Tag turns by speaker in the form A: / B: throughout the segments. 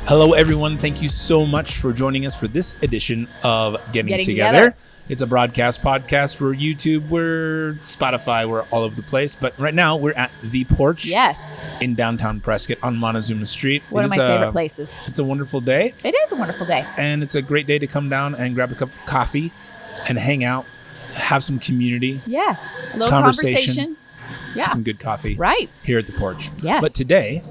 A: Hello, everyone. Thank you so much for joining us for this edition of Getting Together. It's a broadcast podcast. We're YouTube, we're Spotify, we're all over the place. But right now, we're at The Porch.
B: Yes.
A: In downtown Prescott on Montezuma Street.
B: One of my favorite places.
A: It's a wonderful day.
B: It is a wonderful day.
A: And it's a great day to come down and grab a cup of coffee and hang out, have some community.
B: Yes. A little conversation. Yeah.
A: Some good coffee.
B: Right.
A: Here at The Porch.
B: Yes.
A: But today,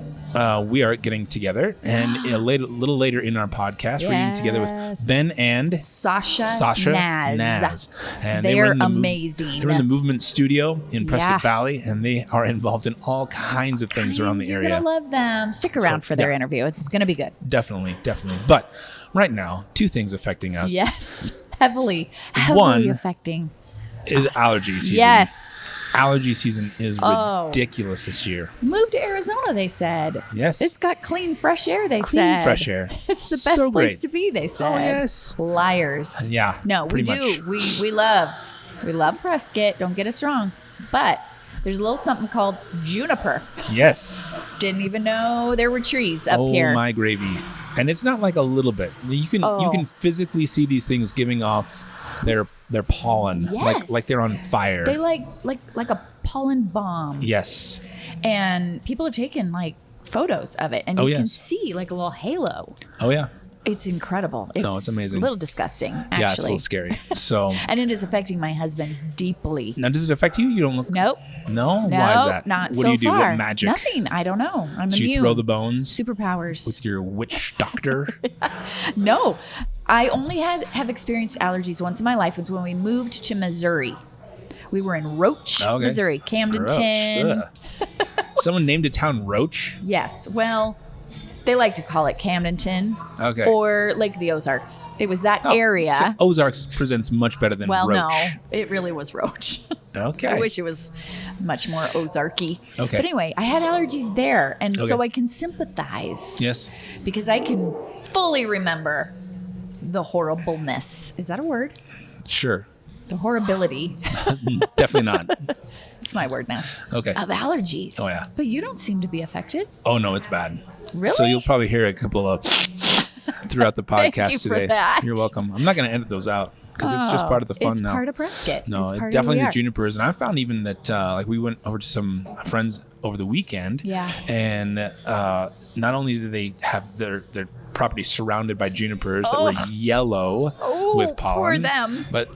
A: we are getting together, and a little later in our podcast, we're getting together with Ben and
B: Sasha
A: Naasz. And
B: they are amazing.
A: They're in the Movement Studio in Prescott Valley, and they are involved in all kinds of things around the area.
B: You're going to love them. Stick around for their interview. It's going to be good.
A: Definitely. But right now, two things affecting us.
B: Yes. Heavily affecting
A: is allergy season.
B: Yes.
A: Allergy season is ridiculous this year.
B: Move to Arizona, they said.
A: Yes.
B: It's got clean, fresh air, they said.
A: Clean, fresh air.
B: It's the best place to be, they said.
A: Oh, yes.
B: Liars.
A: Yeah.
B: No, we do. We love Prescott. Don't get us wrong. But there's a little something called juniper.
A: Yes.
B: Didn't even know there were trees up here.
A: Oh, my gravy. And it's not like a little bit. You can physically see these things giving off their pollen, like they're on fire.
B: They like a pollen bomb.
A: Yes.
B: And people have taken like photos of it, and you can see like a little halo.
A: Oh yeah.
B: It's incredible.
A: It's amazing.
B: A little disgusting, actually.
A: Yeah, it's a little scary. So.
B: And it is affecting my husband deeply.
A: Now, does it affect you? You don't look.
B: Nope.
A: No? Why is that?
B: Not
A: what
B: so
A: do you do?
B: far.
A: What magic?
B: Nothing. I don't know. I'm immune.
A: Do you throw the bones?
B: Superpowers.
A: With your witch doctor?
B: No. I only have experienced allergies once in my life. It's when we moved to Missouri. We were in Roach, Missouri. Camdenton.
A: Someone named a town Roach?
B: Yes. Well, they like to call it Camdenton.
A: Okay.
B: Or Lake of the Ozarks. It was that area.
A: So Ozarks presents much better than Roach.
B: Well, no. It really was Roach.
A: Okay.
B: I wish it was much more Ozarky.
A: Okay.
B: But anyway, I had allergies there. And so I can sympathize.
A: Yes.
B: Because I can fully remember the horribleness. Is that a word?
A: Sure.
B: The horribility.
A: Definitely not.
B: It's my word now.
A: Okay.
B: Of allergies.
A: Oh, yeah.
B: But you don't seem to be affected.
A: Oh, no, it's bad.
B: Really?
A: So you'll probably hear a couple of throughout the podcast
B: Thank you
A: today.
B: For that.
A: You're welcome. I'm not going to edit those out because it's just part of the fun now.
B: It's part of Prescott.
A: No,
B: it's part
A: definitely
B: of
A: the junipers. And I found even that like we went over to some friends over the weekend.
B: Yeah.
A: And not only did they have their property surrounded by junipers that were yellow with pollen.
B: Poor them.
A: But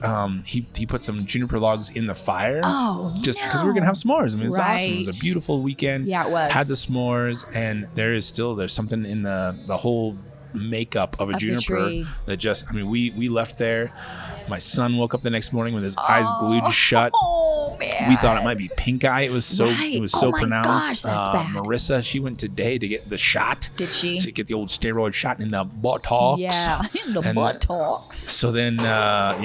A: he put some juniper logs in the fire.
B: Oh,
A: just because we were gonna have s'mores. I mean, it's awesome. It was a beautiful weekend.
B: Yeah, it was.
A: Had the s'mores, and there's something in the whole makeup of a juniper that just. I mean, we left there. My son woke up the next morning with his eyes glued shut.
B: Oh man!
A: We thought it might be pink eye. It was so pronounced.
B: Gosh, that's bad.
A: Marissa, she went today to get the shot.
B: Did she?
A: To get the old steroid shot in the buttocks.
B: Yeah, in the buttocks.
A: So then, I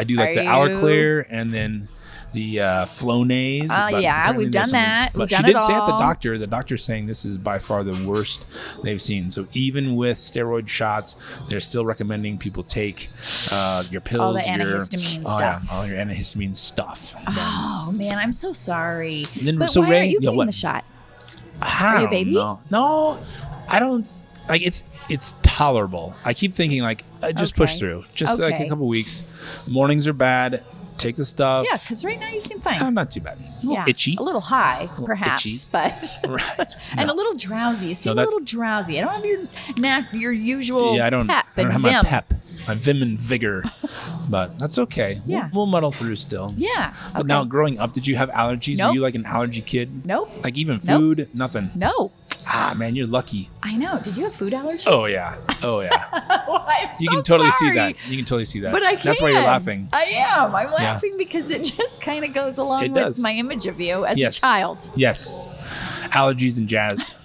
A: do like the Allerclear and then the Flonase.
B: Yeah, we've done that.
A: But
B: she
A: did say at the doctor's saying this is by far the worst they've seen. So even with steroid shots, they're still recommending people take your pills.
B: All the antihistamine stuff.
A: Yeah, all your antihistamine stuff.
B: Oh, man, I'm so sorry.
A: Then,
B: but
A: so
B: why
A: Ray,
B: aren't you getting the shot? Are you a baby?
A: No, I don't. Like it's tolerable. I keep thinking like just push through. Just like a couple weeks. Mornings are bad. Take the stuff.
B: Yeah, because right now you seem fine.
A: Not too bad. A little itchy.
B: A little high, perhaps,
A: itchy.
B: But
A: right.
B: And a little drowsy. You seem a little drowsy. I don't have your usual
A: I don't
B: pep and
A: have
B: vim.
A: my pep, my vim and vigor, but that's okay.
B: Yeah.
A: We'll muddle through still.
B: Yeah.
A: But now, growing up, did you have allergies?
B: Nope.
A: Were you like an allergy kid?
B: Nope.
A: Like even food? Nothing.
B: No.
A: Ah, man, you're lucky.
B: I know. Did you have food allergies?
A: Oh yeah.
B: Well, I'm
A: You
B: so
A: can totally
B: sorry.
A: see that. You can totally see that.
B: But I can't.
A: That's why you're laughing.
B: I am. I'm laughing because it just kind of goes along with my image of you as a child.
A: Yes. Allergies and jazz.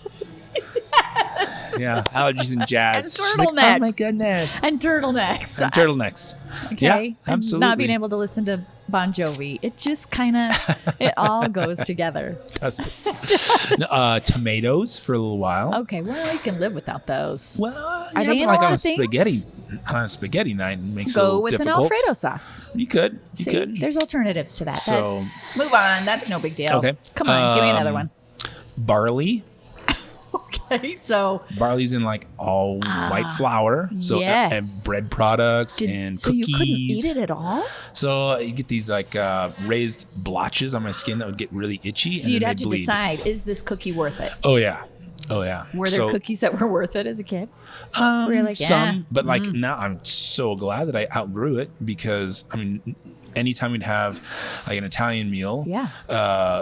B: Yes.
A: Yeah, allergies and jazz.
B: And
A: She's
B: turtlenecks.
A: like, oh my goodness.
B: And turtlenecks.
A: And turtlenecks.
B: Okay.
A: Yeah, absolutely.
B: And not being able to listen to Bon Jovi. It just kind of, it all goes together.
A: Does it? Tomatoes for a little while.
B: Okay, well, you can live without those.
A: Well,
B: Are
A: yeah,
B: they
A: but
B: in
A: like
B: a lot
A: on a
B: of things?
A: spaghetti. On a spaghetti night, it makes it a
B: Go
A: little
B: with
A: difficult.
B: an Alfredo sauce.
A: You could. You
B: See,
A: could.
B: there's alternatives to that.
A: So,
B: Move on. That's no big deal.
A: Okay.
B: Come on, give me another one.
A: Barley.
B: Okay, so
A: Barley's in like all white flour. So
B: yes.
A: and bread products and
B: so
A: cookies.
B: you couldn't eat it at all?
A: So you get these like raised blotches on my skin that would get really itchy.
B: So
A: and
B: you'd
A: then
B: have
A: they'd
B: to
A: bleed.
B: decide, is this cookie worth it?
A: Oh yeah. Oh yeah.
B: Were there cookies that were worth it as a kid?
A: Were
B: you like,
A: some, but like now I'm so glad that I outgrew it because I mean, anytime we'd have like an Italian meal,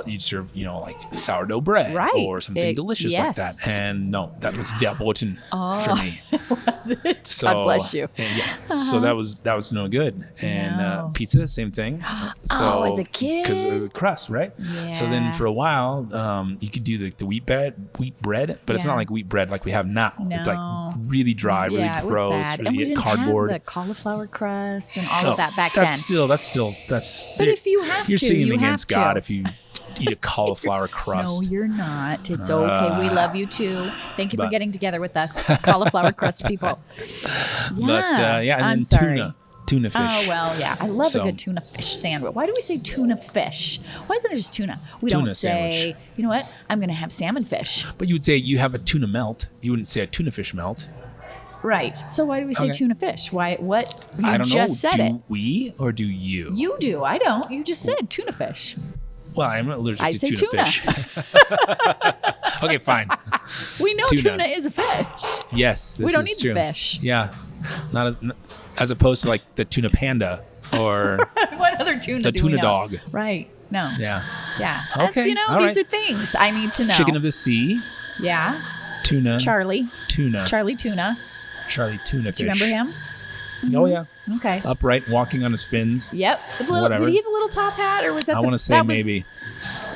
A: you'd serve, like sourdough bread or something delicious like that. And no, that was verboten for me.
B: Was it?
A: So,
B: God bless you.
A: So that was no good. And pizza, same thing. So,
B: as a kid?
A: Because of the crust, right?
B: Yeah.
A: So then for a while, you could do the wheat bread, but it's not like wheat bread like we have now.
B: No.
A: It's like really dry, really
B: it was
A: gross,
B: bad.
A: really
B: And we didn't
A: cardboard.
B: have the cauliflower crust and all of that back then.
A: But
B: if you have
A: you're
B: to,
A: sinning
B: you
A: against
B: have to.
A: God if you eat a cauliflower crust.
B: No, you're not. It's okay. We love you too. Thank you for
A: But-
B: getting together with us, cauliflower crust people.
A: But and
B: I'm
A: then
B: sorry.
A: tuna fish.
B: Oh, well, yeah. I love
A: So-
B: a good tuna fish sandwich. Why do we say tuna fish? Why isn't it just tuna? We
A: Tuna
B: don't say,
A: sandwich.
B: you know what? I'm going to have salmon fish.
A: But you would say you have a tuna melt. You wouldn't say a tuna fish melt.
B: Right. So why do we say
A: Okay.
B: tuna fish? Why? What? You
A: I don't
B: just
A: know.
B: said
A: Do
B: it.
A: we or do you?
B: You do. I don't. You just said tuna fish.
A: Well, I'm allergic
B: I
A: to
B: say
A: tuna fish. Okay, fine.
B: We know
A: Tuna.
B: tuna is a fish.
A: Yes, this
B: We don't
A: is
B: need
A: true.
B: the fish.
A: Yeah, as opposed to like the tuna panda or
B: What other tuna
A: the
B: do we
A: tuna
B: know?
A: dog.
B: Right. No.
A: Yeah,
B: Yeah.
A: Okay,
B: That's,
A: all
B: these
A: right.
B: are things I need to know.
A: chicken of the sea,
B: Yeah.
A: tuna,
B: Charlie.
A: tuna,
B: Charlie Tuna.
A: Charlie tuna
B: Do you
A: fish.
B: remember him?
A: Oh yeah,
B: Okay.
A: upright, walking on his fins.
B: Yep.
A: Whatever.
B: Did he have a little top hat, or was that?
A: I want to say
B: that was-
A: maybe.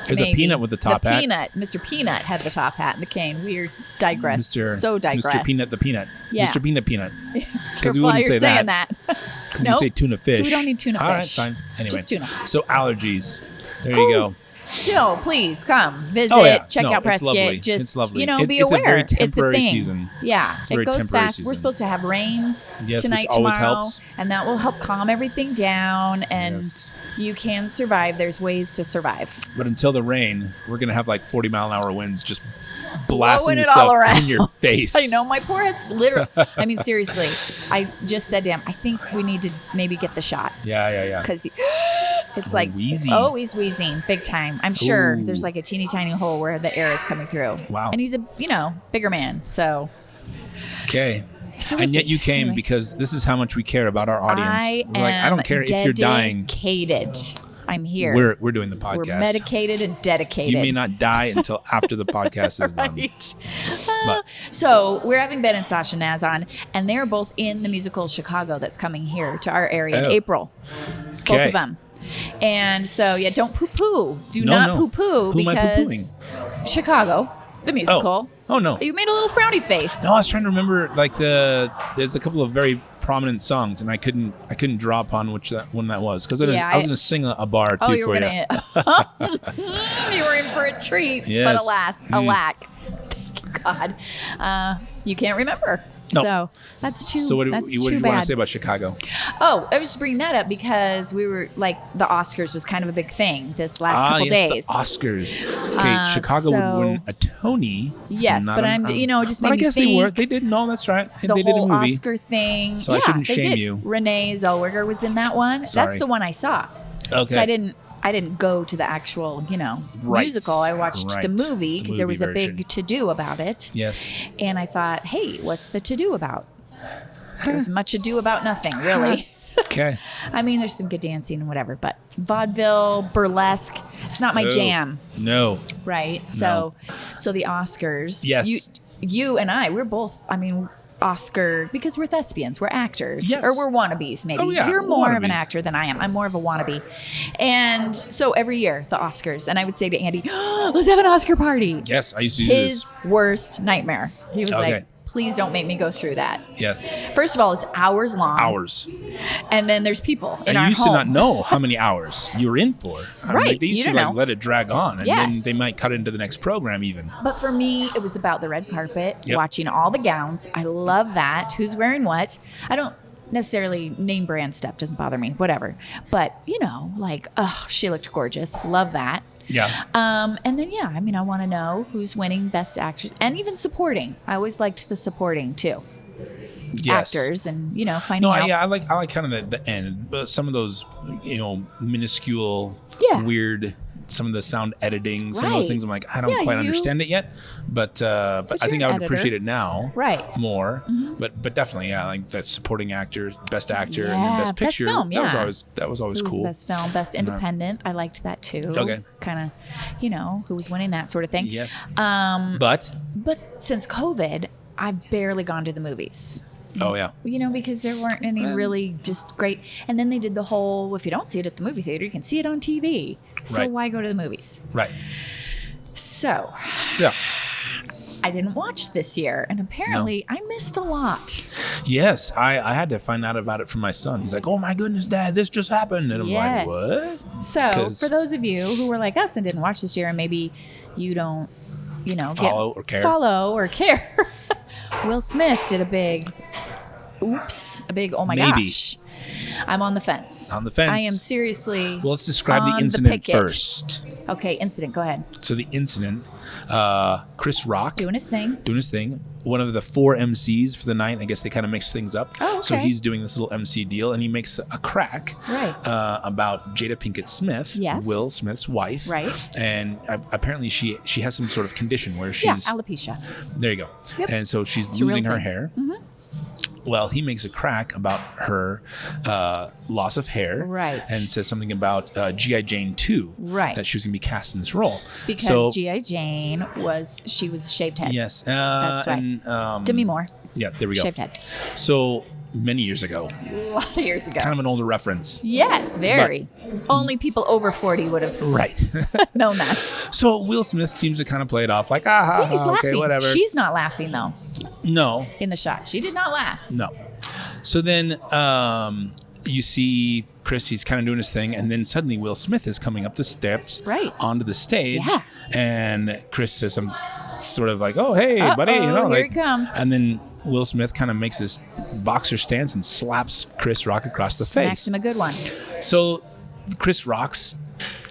A: There's a
B: maybe.
A: peanut with the top hat.
B: Peanut. Mr. Peanut had the top hat and the cane. We digress. So digress.
A: Mr. Peanut the peanut.
B: Yeah.
A: Mr. Peanut peanut.
B: Careful
A: we
B: while
A: wouldn't
B: you're
A: say
B: saying
A: that.
B: that.
A: Because
B: Nope.
A: you say tuna fish.
B: So we don't need tuna
A: All right,
B: fish.
A: fine. Anyway.
B: Just tuna.
A: So allergies. There you go.
B: Still, please come visit.
A: Oh, yeah.
B: Check
A: No,
B: out
A: it's
B: Prescott.
A: lovely.
B: Just
A: It's lovely.
B: be
A: It's a
B: aware.
A: very
B: It's a
A: temporary
B: thing.
A: season.
B: Yeah,
A: It's a
B: it
A: very
B: goes
A: temporary
B: fast. We're
A: season.
B: supposed to have rain
A: Yes,
B: tonight,
A: which always
B: tomorrow,
A: helps.
B: and that will help calm everything down. And
A: Yes.
B: you can survive. There's ways to survive.
A: But until the rain, we're going to have like 40-mile-an-hour winds just blasting
B: Blowing
A: the
B: it all
A: stuff
B: around.
A: in your face.
B: I know, my poor has literally. I mean, seriously, I just said to him, I think we need to maybe get the shot
A: Yeah.
B: because it's like,
A: Wheezy.
B: oh, he's wheezing big time. I'm sure
A: Ooh.
B: there's like a teeny tiny hole where the air is coming through.
A: Wow.
B: And he's a bigger man, so.
A: Okay.
B: So we'll
A: And yet
B: see.
A: you came
B: Anyway.
A: because this is how much we care about our audience.
B: I
A: We're like, I don't care if you're dying.
B: Dedicated. I'm here.
A: We're doing the podcast.
B: We're medicated and dedicated.
A: You may not die until after the podcast is done.
B: Right.
A: But-
B: So we're having Ben and Sasha Naasz on, and they're both in the musical Chicago that's coming here to our area in
A: Oh.
B: April. Both
A: Okay.
B: of them. And so, yeah, don't poo-poo. Do
A: No,
B: not
A: no.
B: poo-poo
A: Who am I
B: because Chicago, the musical.
A: Oh no.
B: You made a little frowny face.
A: No, I was trying to remember like there's a couple of very prominent songs and I couldn't draw upon which one that was because
B: Yeah,
A: I was going to sing a bar or two
B: you
A: for
B: were
A: you.
B: gonna. You were in for a treat, but
A: Yes.
B: alas, alack. Thank you, God. You can't remember.
A: No.
B: So that's too.
A: So what do
B: that's
A: you
B: too
A: want
B: bad.
A: to say about Chicago?
B: Oh, I was just bringing that up because we were like the Oscars was kind of a big thing this last couple
A: yes,
B: days.
A: the Oscars. Okay, Chicago
B: so-
A: would win a Tony.
B: Yes,
A: not
B: but
A: an-
B: just
A: but
B: made
A: I
B: me
A: guess
B: think
A: they were. They did. No, that's right.
B: the
A: they did a
B: whole
A: movie.
B: Oscar thing.
A: So I shouldn't
B: they
A: shame
B: did.
A: you.
B: Renee Zellweger was in that one.
A: Sorry.
B: That's the one I saw.
A: Okay.
B: So I didn't go to the actual,
A: Right.
B: musical. I watched the
A: Right.
B: movie because there
A: Movie
B: was a
A: version.
B: big to-do about it.
A: Yes.
B: And I thought, hey, what's the to-do about? There's much ado about nothing, really.
A: Okay.
B: I mean, there's some good dancing and whatever, but vaudeville, burlesque, it's not my
A: Oh,
B: jam,
A: No.
B: right?
A: No.
B: So the Oscars.
A: Yes.
B: You and I, we're both, Oscar, because we're thespians, we're actors,
A: Yes.
B: or we're wannabes, maybe.
A: Oh, yeah,
B: You're more of an
A: wannabes.
B: actor than I am. I'm more of a wannabe. And so every year, the Oscars, and I would say to Andy, let's have an Oscar party.
A: Yes, I used to do
B: His
A: this.
B: worst nightmare. He was
A: Okay.
B: like, please don't make me go through that.
A: Yes.
B: First of all, it's hours long.
A: Hours.
B: And then there's people in
A: and
B: our
A: you used
B: home.
A: to not know how many hours you were in for.
B: Right.
A: They used to
B: know.
A: let it drag on, and
B: Yes.
A: then they might cut into the next program even.
B: But for me, it was about the red carpet,
A: Yep.
B: watching all the gowns. I love that. Who's wearing what? I don't necessarily name brand stuff. Doesn't bother me. Whatever. But, like, oh, she looked gorgeous. Love that.
A: Yeah.
B: And then, I want to know who's winning Best Actress and even supporting. I always liked the supporting too.
A: Yes.
B: Actors and, finding out.
A: I like kind of the end. But some of those, minuscule, weird, some of the sound editing, some of those things I'm like, I don't quite understand it yet. But I think I would appreciate it now more. Mm-hmm. But definitely, like that supporting actor, best actor, and then best picture.
B: Best film,
A: that was always cool.
B: Best film, best independent. I liked that too.
A: Okay.
B: Kind of, who was winning that sort of thing.
A: Yes.
B: But since COVID, I've barely gone to the movies.
A: Oh, yeah.
B: Because there weren't any really just great. And then they did the whole, if you don't see it at the movie theater, you can see it on TV. So why go to the movies?
A: Right.
B: So I didn't watch this year. And apparently I missed a lot.
A: Yes. I had to find out about it from my son. He's like, oh, my goodness, Dad, this just happened. And I'm like, what?
B: So for those of you who were like us and didn't watch this year, and maybe you don't,
A: follow or care.
B: Will Smith did a big oh my gosh. I'm on the fence.
A: On the fence.
B: I am seriously.
A: Well, let's describe the incident first.
B: Okay, incident. Go ahead.
A: So the incident, Chris Rock.
B: Doing his thing.
A: One of the 4 MCs for the night. I guess they kind of mix things up.
B: Oh, okay.
A: So he's doing this little MC deal, and he makes a crack about Jada Pinkett Smith, Will Smith's wife.
B: Right.
A: And apparently she has some sort of condition where she's...
B: alopecia.
A: There you go.
B: Yep.
A: And so she's losing her hair. Mm-hmm. Well, he makes a crack about her loss of hair, and says something about G.I. Jane 2, that she was going to be cast in this role.
B: Because G.I. Jane was a shaved head.
A: Yes.
B: That's right.
A: And,
B: Demi Moore.
A: Yeah, there we go.
B: Shaved head.
A: So many years ago.
B: A lot of years ago.
A: Kind of an older reference.
B: Yes, very. Only people over 40 would have known that.
A: So Will Smith seems to kind of play it off like,
B: he's
A: okay,
B: laughing.
A: whatever.
B: She's not laughing, though.
A: No.
B: In the shot. She did not laugh.
A: No. So then you see Chris, he's kind of doing his thing, and then suddenly Will Smith is coming up the steps onto the stage. Yeah. And Chris says some sort of like, oh, hey, buddy.
B: Here he comes.
A: And then Will Smith kind of makes this boxer stance and slaps Chris Rock across the face.
B: Smacks him a good one.
A: So Chris Rock's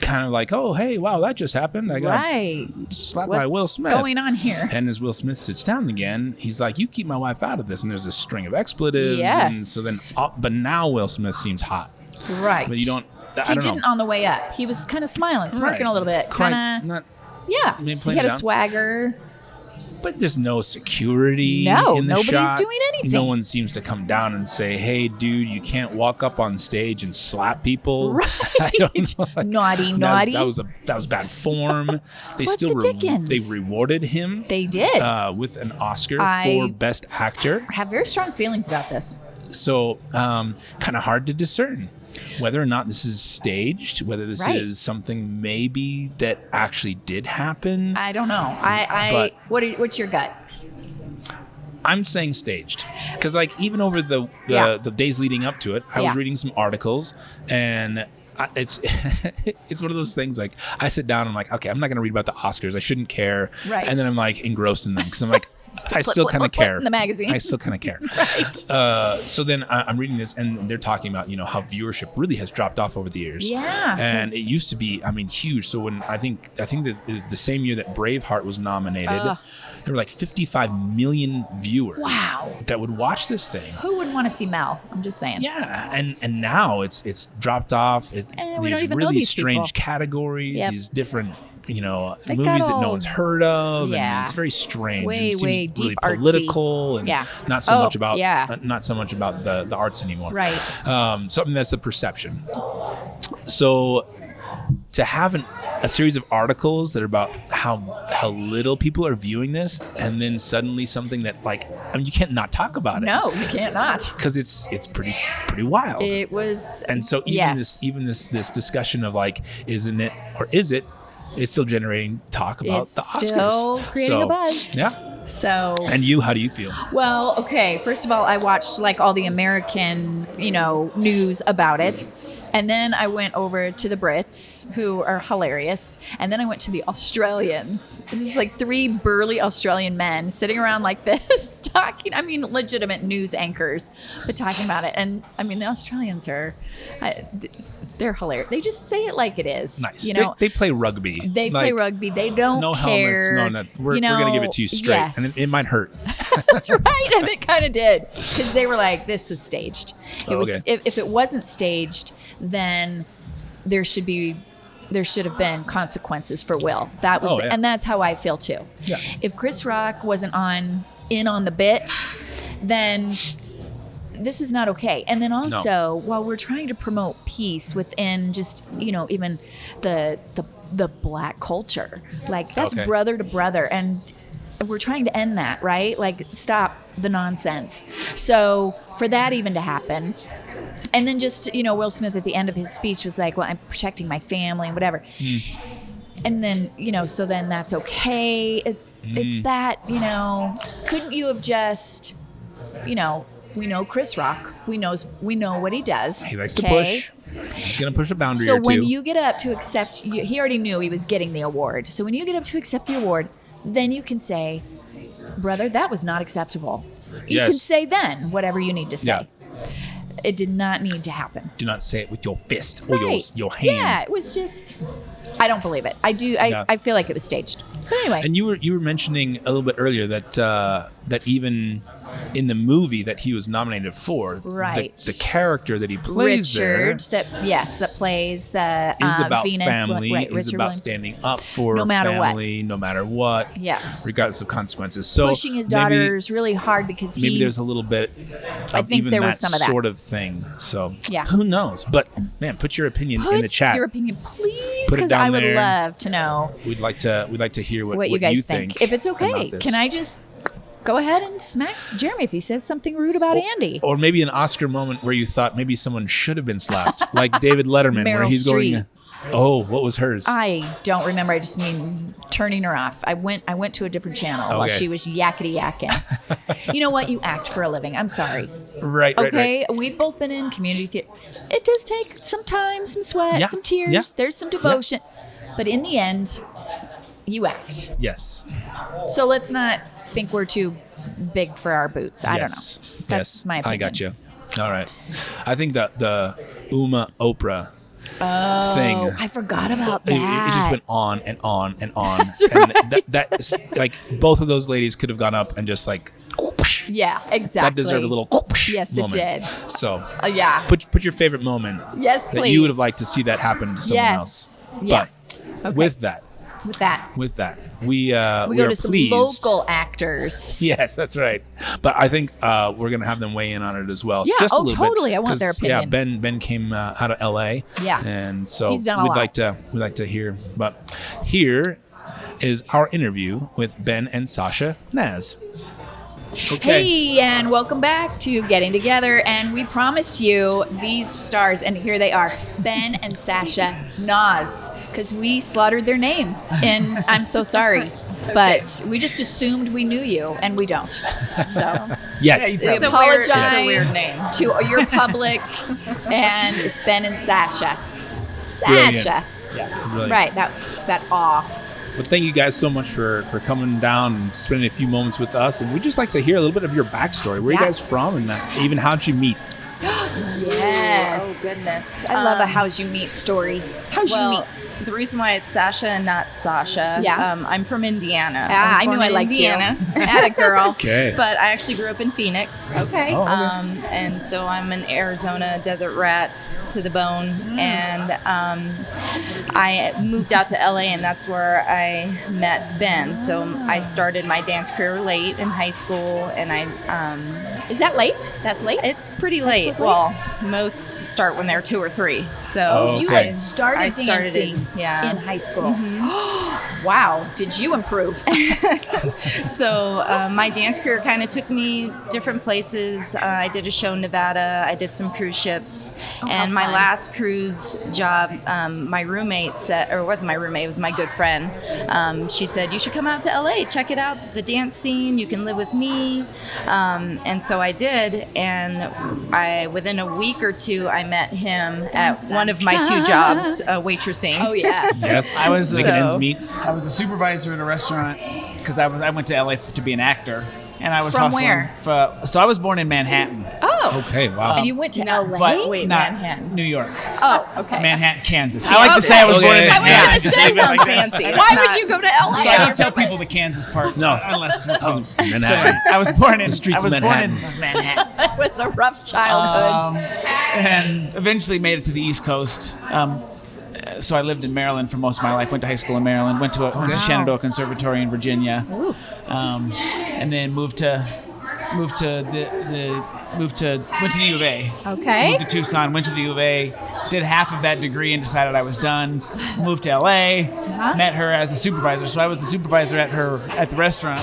A: kind of like, oh, hey, wow, that just happened. I got slapped by Will Smith.
B: What's going on here?
A: And as Will Smith sits down again, he's like, you keep my wife out of this. And there's a string of expletives.
B: Yes.
A: And so then, but now Will Smith seems hot.
B: Right.
A: But you don't,
B: He didn't on the way up. He was kind of smiling, smirking a little bit. Kind of. Yeah. He had a swagger.
A: But there's no security in the
B: nobody's
A: shot.
B: Doing anything.
A: No one seems to come down and say, hey, dude, you can't walk up on stage and slap people.
B: Right.
A: I don't know.
B: Naughty.
A: That was bad form. They they rewarded him.
B: They did.
A: With an Oscar for Best Actor.
B: I have very strong feelings about this.
A: So kind of hard to discern whether or not this is staged, whether this is something maybe that actually did happen.
B: I don't know. What's your gut?
A: I'm saying staged, because like even over the days leading up to it, I was reading some articles, and it's it's one of those things like I sit down and I'm like, okay, I'm not going to read about the Oscars. I shouldn't care.
B: Right.
A: And then I'm like engrossed in them because I'm like, I still kind of care.
B: In the magazine.
A: I still kind of care.
B: Right.
A: So then I'm reading this, and they're talking about how viewership really has dropped off over the years.
B: Yeah.
A: And it used to be, huge. So when I think that the same year that Braveheart was nominated, there were like 55 million viewers.
B: Wow.
A: That would watch this thing.
B: Who would want to see Mel? I'm just saying.
A: Yeah, and now it's dropped off. These really strange categories. These different. Movies that no one's heard of, and it's very strange.
B: Way
A: deep, really
B: artsy.
A: Political, and not so much about the arts anymore.
B: Right.
A: Something that's the perception. So to have a series of articles that are about how little people are viewing this, and then suddenly something that you can't not talk about it.
B: No, you can't not,
A: because it's pretty wild.
B: It was,
A: and so even this discussion of isn't it or is it? It's still generating talk about the Oscars.
B: It's still creating a buzz.
A: Yeah.
B: So.
A: And you, how do you feel?
B: Well, okay. First of all, I watched like all the American, news about it. And then I went over to the Brits, who are hilarious. And then I went to the Australians. This is like 3 burly Australian men sitting around like this, talking. I mean, legitimate news anchors, but talking about it. And I mean, the Australians they're hilarious. They just say it like it is.
A: Nice. They play rugby.
B: They play rugby. They don't
A: no
B: care.
A: Helmets. No. We're going to give it to you straight.
B: Yes.
A: And it might hurt.
B: That's right. And it kind of did. Because they were like, this was staged. If it wasn't staged, then there should have been consequences for Will. That was and that's how I feel too.
A: Yeah.
B: If Chris Rock wasn't in on the bit, then this is not okay. And then also, while we're trying to promote peace within just, even the black culture, like that's brother to brother. And we're trying to end that, right? Like stop the nonsense. So for that even to happen, and then just, Will Smith at the end of his speech was like, well, I'm protecting my family and whatever. And then, so then that's okay. It's that, couldn't you have just, we know Chris Rock. We know what he does.
A: He likes to push. He's going to push a boundary or two.
B: So when you get up to accept, he already knew he was getting the award. So when you get up to accept the award, then you can say, brother, that was not acceptable. You can say then whatever you need to say. Yeah. It did not need to happen.
A: Do not say it with your fist or your hand.
B: Yeah, it was just, I don't believe it. I feel like it was staged. But anyway.
A: And you were mentioning a little bit earlier that even in the movie that he was nominated for, the character that he plays
B: Richard, that plays the
A: is about
B: Venus,
A: family, is
B: Richard
A: about
B: Williams.
A: Standing up for
B: no matter
A: family, no matter what, regardless of consequences. So
B: pushing his daughters really hard because
A: maybe there's a little bit of
B: I think
A: even
B: there
A: that
B: was some of that
A: sort of thing. So who knows? But man, put your opinion in the chat.
B: Your opinion, please,
A: because
B: I would love to know.
A: We'd like to hear what
B: you guys
A: think.
B: If it's okay, can I just go ahead and smack Jeremy if he says something rude about Andy?
A: Or maybe an Oscar moment where you thought maybe someone should have been slapped, like David Letterman,
B: Meryl
A: where he's
B: Streep.
A: going. Oh, what was hers?
B: I don't remember. I just mean turning her off. I went to a different channel while she was yakety yakking. You know what? You act for a living. I'm sorry.
A: Right.
B: Okay. We've both been in community theater. It does take some time, some sweat, some tears. Yeah. There's some devotion, but in the end, you act.
A: Yes.
B: So let's not think we're too big for our boots. I don't know. That's my opinion.
A: I got you. All right. I think that the Uma Oprah thing.
B: I forgot about that.
A: It just went on and on and on.
B: That's right.
A: And that like both of those ladies could have gone up and just like. Whoosh.
B: Yeah, exactly.
A: That deserved a little. Whoosh
B: yes,
A: moment.
B: it did.
A: So
B: yeah.
A: Put your favorite moment.
B: Yes, please.
A: That you would have liked to see that happen to someone else.
B: Yeah.
A: But with that, we
B: go to some
A: pleased.
B: local actors.
A: Yes, that's right. But I think we're gonna have them weigh in on it as well.
B: Yeah.
A: Just a little
B: totally.
A: bit,
B: I want their opinion.
A: Yeah. Ben came out of LA.
B: Yeah.
A: And so
B: he's done a lot.
A: We'd like to hear. But here is our interview with Ben and Sasha Naasz. Okay.
B: Hey, and welcome back to Getting Together. And we promised you these stars, and here they are, Ben and Sasha Naasz, because we slaughtered their name. And I'm so sorry. But we just assumed we knew you, and we don't. So
A: yes.
B: we apologize it's a weird name. To your public, and it's Ben and Sasha. Sasha.
A: Yeah, brilliant.
B: Right, that awe.
A: But thank you guys so much for coming down and spending a few moments with us. And we'd just like to hear a little bit of your backstory. Where are you guys from, and even how'd you meet?
B: Yes.
C: Oh, goodness.
B: I love a how's you meet story. How'd you meet?
C: The reason why it's Sasha and not Sasha,
B: I'm
C: from Indiana.
B: I knew I liked
C: Indiana.
B: you. Atta girl.
A: Okay.
C: But I actually grew up in Phoenix.
B: Okay.
C: And so I'm an Arizona desert rat to the bone. And I moved out to LA, and that's where I met Ben. So I started my dance career late in high school, and I...
B: Is that late? That's late?
C: It's pretty late. Well, Most start when they're 2 or 3. So
A: Oh,
B: You
A: okay.
B: had started dancing in high school. Wow. Did you improve?
C: So my dance career kind of took me different places. I did a show in Nevada. I did some cruise ships. And my
B: fun.
C: last cruise job, my roommate said, or it wasn't my roommate, it was my good friend. She said, you should come out to LA, check it out, the dance scene. You can live with me. And so I did. And within a week or 2, I met him at one of my 2 jobs, waitressing.
B: Oh, yes.
A: Yes.
D: I was
A: making
C: So-
A: ends meet.
D: I was a supervisor at a restaurant because I went to LA to be an actor, and I was
B: From
D: hustling.
B: where?
D: So I was born in Manhattan,
B: Oh.
A: Okay. Wow.
B: And you went to LA?
D: but
B: Wait,
D: not
B: Manhattan.
D: New York,
B: Oh, okay.
D: Manhattan, Kansas. I like to say I was
A: Okay.
D: born in
A: I was
D: Manhattan.
B: gonna
D: Just
B: say,
D: leave it
C: sounds
D: like that.
C: fancy.
D: It's
B: Why
D: not-
B: would you go to LA?
D: So I don't tell people the Kansas part,
A: No.
D: unless we're close.
A: Manhattan.
D: So I was born in
A: The streets
D: I was
A: of
D: born
A: Manhattan.
D: in Manhattan.
B: It was a rough childhood.
D: And eventually made it to the East Coast. So I lived in Maryland for most of my life. Went to high school in Maryland. Went to Shenandoah Conservatory in Virginia, and then went to the U of A.
B: Okay.
D: Moved to Tucson. Went to the U of A. Did half of that degree and decided I was done. Moved to LA. Met her as a supervisor. So I was the supervisor at the restaurant.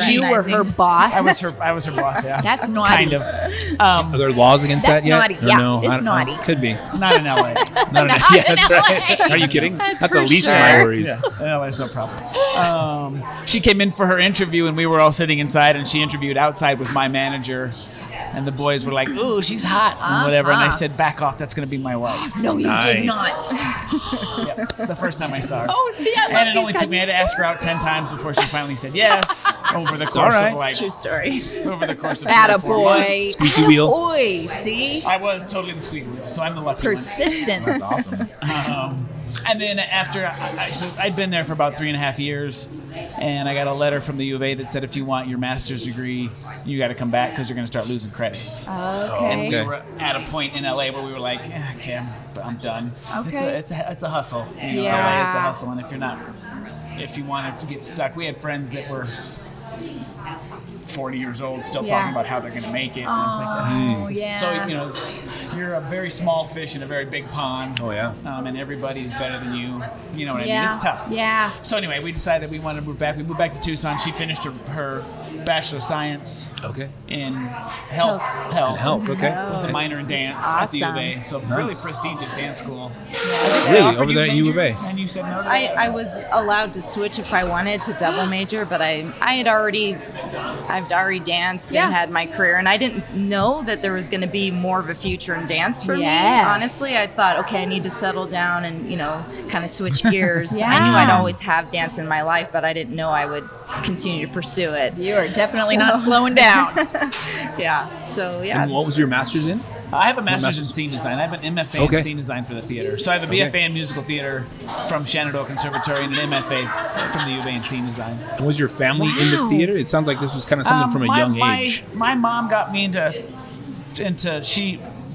B: You were her boss.
D: I was her boss. Yeah.
B: That's naughty.
D: Kind of.
A: Are there laws against
B: That's
A: that yet?
B: naughty.
A: Or
B: Yeah,
A: no?
B: it's
A: I don't know.
B: naughty.
A: Could be.
D: Not in LA.
A: Not
B: Not
A: yeah, that's
B: in
A: right.
B: LA.
A: Are you kidding?
B: That's
A: That's
B: for
A: the least of
B: sure.
A: my worries.
D: Yeah, that's no problem. She came in for her interview, and we were all sitting inside, and she interviewed outside with my manager. And the boys were like, "Ooh, she's hot," and whatever. And I said, "Back off. That's going to be my wife."
B: No, you did
A: Nice.
B: not.
D: Yep, the first time I saw her.
B: Oh, see, I love
D: and it
B: these
D: only took me. I had to ask her out 10 times before she finally said yes. Over the course
A: all right.
D: of like,
C: True story.
D: over the course of 3 or 4 months.
B: Attaboy.
A: Squeaky wheel.
B: Boy, see?
D: I was totally the squeaky wheel, so I'm the lucky
B: Persistence.
A: That's awesome.
D: one. And then after, so I'd been there for about 3.5 years, and I got a letter from the U of A that said if you want your master's degree, you got to come back because you're going to start losing credits.
B: Okay.
D: We were at a point in LA where we were like, okay, I'm done.
B: Okay.
D: It's a hustle. You know,
B: Yeah.
D: LA is a hustle, and if you want to get stuck, we had friends that were 40 years old still
B: Yeah.
D: talking about how they're going to make it. And I was like,
B: Oh, yeah.
D: So, you know, you're a very small fish in a very big pond.
A: Oh, yeah.
D: And everybody's better than you. You know what I
B: Yeah.
D: mean? It's tough.
B: Yeah.
D: So anyway, we decided we wanted to move back. We moved back to Tucson. She finished her Bachelor of Science
A: Okay.
D: in health.
A: Help. Okay.
D: With a minor in dance at the U of A.
B: Awesome.
D: So really
A: Nice.
D: prestigious dance school.
A: Really?
D: Offered
A: Over there at U of A?
D: And you said no to
C: I
D: that?
C: was allowed to switch if I wanted to double major, but I'd already danced
B: Yeah.
C: and had my career, and I didn't know that there was going to be more of a future in dance for me.
B: Yes.
C: Honestly, I thought, okay, I need to settle down and kind of switch gears.
B: Yeah.
C: I knew I'd always have dance in my life, but I didn't know I would continue to pursue it.
B: You are definitely not
C: So-
B: slowing down.
C: Yeah. So yeah.
A: And what was your master's in?
D: I have a master's in scene design. I have an MFA
A: Okay.
D: in scene design for the theater. So I have a BFA in musical theater from Shenandoah Conservatory and an MFA from the U of A in scene design.
A: And was your family into
B: Wow.
A: theater? It sounds like this was kind of something from a young age.
D: My mom got me